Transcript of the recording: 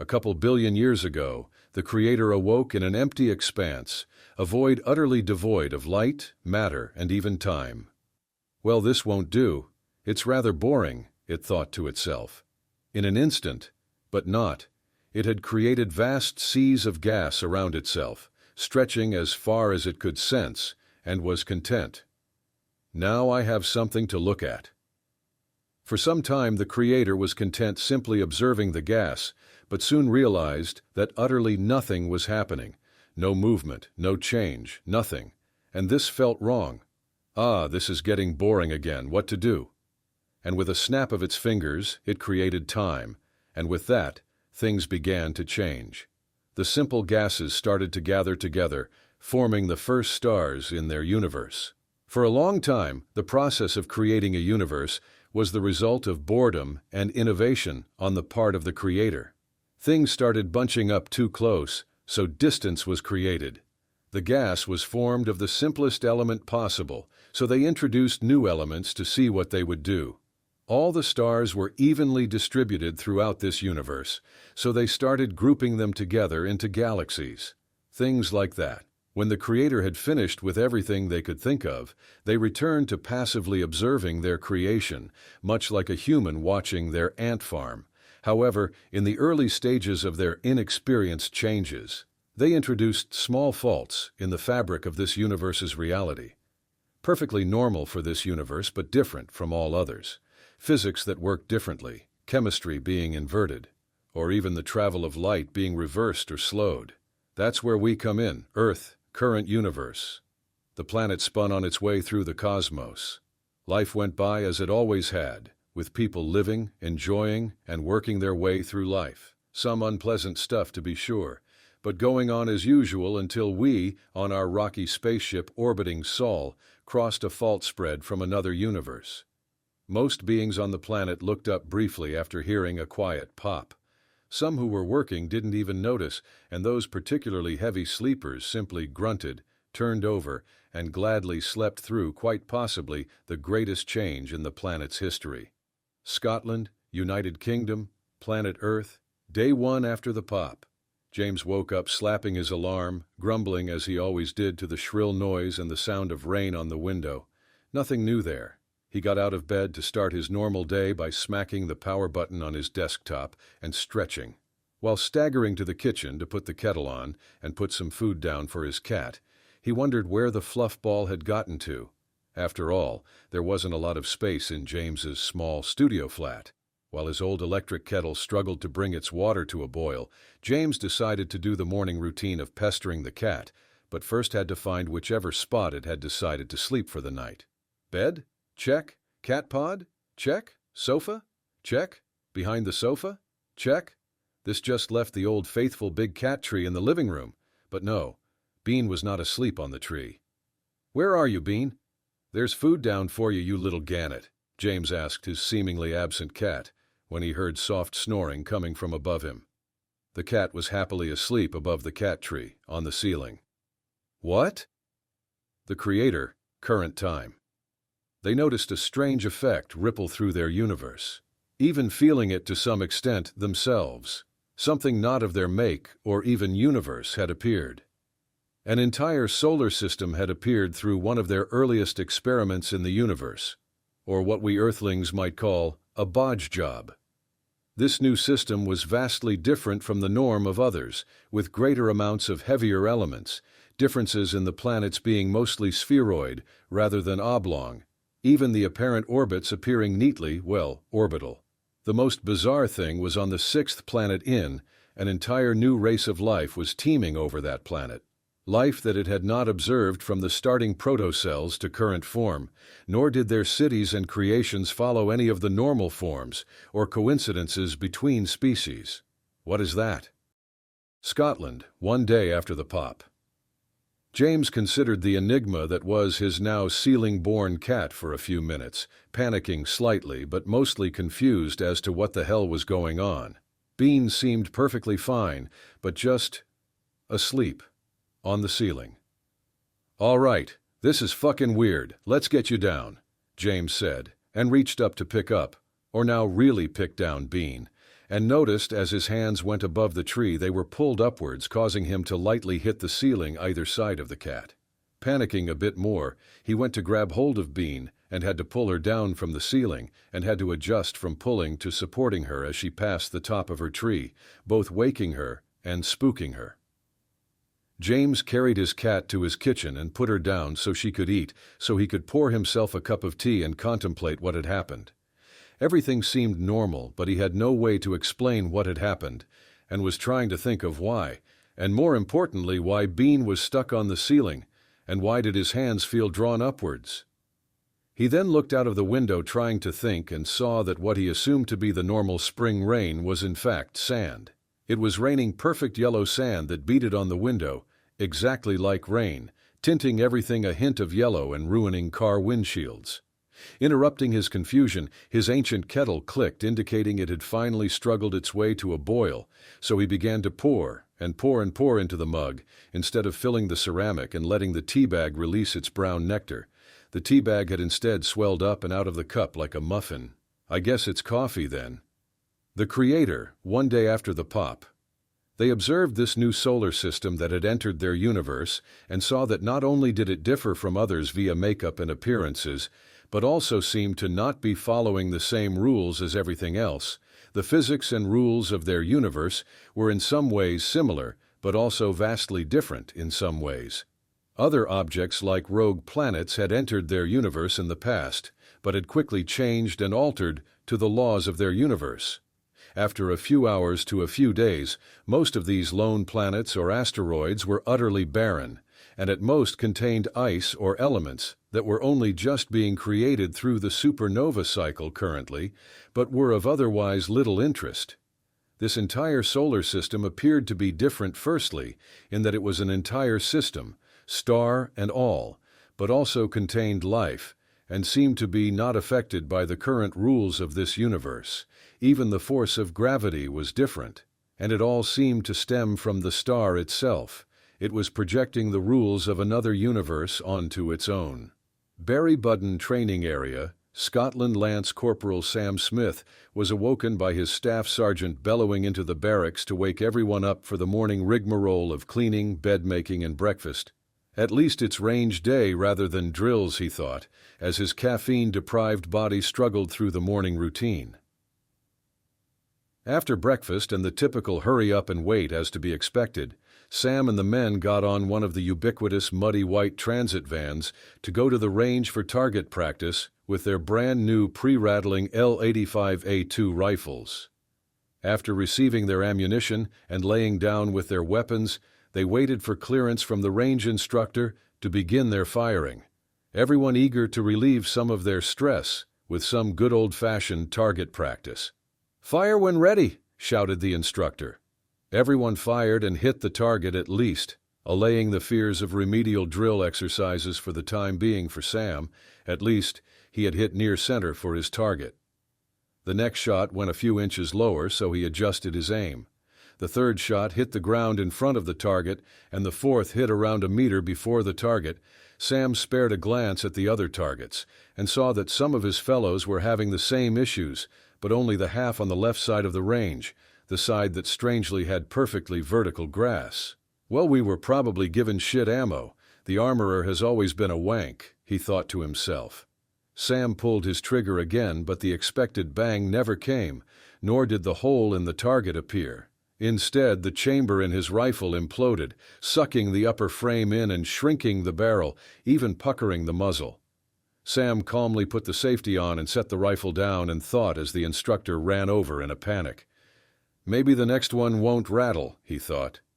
A couple billion years ago, the Creator awoke in an empty expanse, a void utterly devoid of light, matter, and even time. Well, this won't do. It's rather boring, it thought to itself. In an instant, but not, it had created vast seas of gas around itself, stretching as far as it could sense, and was content. Now I have something to look at. For some time the Creator was content simply observing the gas, but soon realized that utterly nothing was happening. No movement, no change, nothing. And this felt wrong. This is getting boring again. What to do? And with a snap of its fingers, it created time, and with that, things began to change. The simple gases started to gather together, forming the first stars in their universe. For a long time, the process of creating a universe was the result of boredom and innovation on the part of the Creator. Things started bunching up too close, so distance was created. The gas was formed of the simplest element possible, so they introduced new elements to see what they would do. All the stars were evenly distributed throughout this universe, so they started grouping them together into galaxies. Things like that. When the Creator had finished with everything they could think of, they returned to passively observing their creation, much like a human watching their ant farm. However, in the early stages of their inexperienced changes, they introduced small faults in the fabric of this universe's reality. Perfectly normal for this universe, but different from all others. Physics that worked differently, chemistry being inverted, or even the travel of light being reversed or slowed. That's where we come in, Earth, current universe. The planet spun on its way through the cosmos. Life went by as it always had, with people living, enjoying, and working their way through life. Some unpleasant stuff, to be sure, but going on as usual until we, on our rocky spaceship orbiting Sol, crossed a fault spread from another universe. Most beings on the planet looked up briefly after hearing a quiet pop. Some who were working didn't even notice, and those particularly heavy sleepers simply grunted, turned over, and gladly slept through quite possibly the greatest change in the planet's history. Scotland, United Kingdom, planet Earth, day 1 after the pop. James woke up slapping his alarm, grumbling as he always did to the shrill noise and the sound of rain on the window. Nothing new there. He got out of bed to start his normal day by smacking the power button on his desktop and stretching. While staggering to the kitchen to put the kettle on and put some food down for his cat, he wondered where the fluff ball had gotten to. After all, there wasn't a lot of space in James's small studio flat. While his old electric kettle struggled to bring its water to a boil, James decided to do the morning routine of pestering the cat, but first had to find whichever spot it had decided to sleep for the night. Bed? Check. Cat pod? Check. Sofa? Check. Behind the sofa? Check. This just left the old faithful big cat tree in the living room. But no, Bean was not asleep on the tree. "Where are you, Bean?" "There's food down for you, you little gannet," James asked his seemingly absent cat, when he heard soft snoring coming from above him. The cat was happily asleep above the cat tree, on the ceiling. What? The Creator, current time. They noticed a strange effect ripple through their universe, even feeling it to some extent themselves. Something not of their make or even universe had appeared. An entire solar system had appeared through one of their earliest experiments in the universe, or what we Earthlings might call a bodge job. This new system was vastly different from the norm of others, with greater amounts of heavier elements, differences in the planets being mostly spheroid rather than oblong, even the apparent orbits appearing neatly, orbital. The most bizarre thing was on the 6th planet in, an entire new race of life was teeming over that planet. Life that it had not observed from the starting protocells to current form, nor did their cities and creations follow any of the normal forms or coincidences between species. What is that? Scotland, one day after the pop. James considered the enigma that was his now ceiling-born cat for a few minutes, panicking slightly but mostly confused as to what the hell was going on. Bean seemed perfectly fine, but just asleep. On the ceiling. "All right, this is fucking weird. Let's get you down," James said, and reached up to pick up, or now really pick down Bean, and noticed as his hands went above the tree they were pulled upwards, causing him to lightly hit the ceiling either side of the cat. Panicking a bit more, he went to grab hold of Bean and had to pull her down from the ceiling and had to adjust from pulling to supporting her as she passed the top of her tree, both waking her and spooking her. James carried his cat to his kitchen and put her down so she could eat, so he could pour himself a cup of tea and contemplate what had happened. Everything seemed normal, but he had no way to explain what had happened, and was trying to think of why, and more importantly why Bean was stuck on the ceiling, and why did his hands feel drawn upwards. He then looked out of the window trying to think and saw that what he assumed to be the normal spring rain was in fact sand. It was raining perfect yellow sand that beaded on the window, exactly like rain, tinting everything a hint of yellow and ruining car windshields. Interrupting his confusion, his ancient kettle clicked, indicating it had finally struggled its way to a boil, so he began to pour and pour and pour into the mug, instead of filling the ceramic and letting the tea bag release its brown nectar. The tea bag had instead swelled up and out of the cup like a muffin. I guess it's coffee then. The creator, one day after the pop. They observed this new solar system that had entered their universe and saw that not only did it differ from others via makeup and appearances, but also seemed to not be following the same rules as everything else. The physics and rules of their universe were in some ways similar, but also vastly different in some ways. Other objects like rogue planets had entered their universe in the past, but had quickly changed and altered to the laws of their universe. After a few hours to a few days, most of these lone planets or asteroids were utterly barren, and at most contained ice or elements that were only just being created through the supernova cycle currently, but were of otherwise little interest. This entire solar system appeared to be different firstly, in that it was an entire system, star and all, but also contained life, and seemed to be not affected by the current rules of this universe. Even the force of gravity was different, and it all seemed to stem from the star itself. It was projecting the rules of another universe onto its own. Barry Budden Training Area, Scotland Lance Corporal Sam Smith was awoken by his staff sergeant bellowing into the barracks to wake everyone up for the morning rigmarole of cleaning, bed-making, and breakfast. At least it's range day rather than drills, he thought, as his caffeine-deprived body struggled through the morning routine. After breakfast and the typical hurry-up and wait as to be expected, Sam and the men got on one of the ubiquitous muddy white transit vans to go to the range for target practice with their brand-new pre-rattling L85A2 rifles. After receiving their ammunition and laying down with their weapons, they waited for clearance from the range instructor to begin their firing, everyone eager to relieve some of their stress with some good old-fashioned target practice. "Fire when ready," shouted the instructor. Everyone fired and hit the target at least, allaying the fears of remedial drill exercises for the time being for Sam. At least, he had hit near center for his target. The next shot went a few inches lower, so he adjusted his aim. The third shot hit the ground in front of the target, and the fourth hit around a meter before the target. Sam spared a glance at the other targets, and saw that some of his fellows were having the same issues, but only the half on the left side of the range, the side that strangely had perfectly vertical grass. Well, we were probably given shit ammo. The armorer has always been a wank, he thought to himself. Sam pulled his trigger again, but the expected bang never came, nor did the hole in the target appear. Instead, the chamber in his rifle imploded, sucking the upper frame in and shrinking the barrel, even puckering the muzzle. Sam calmly put the safety on and set the rifle down and thought as the instructor ran over in a panic. Maybe the next one won't rattle, he thought.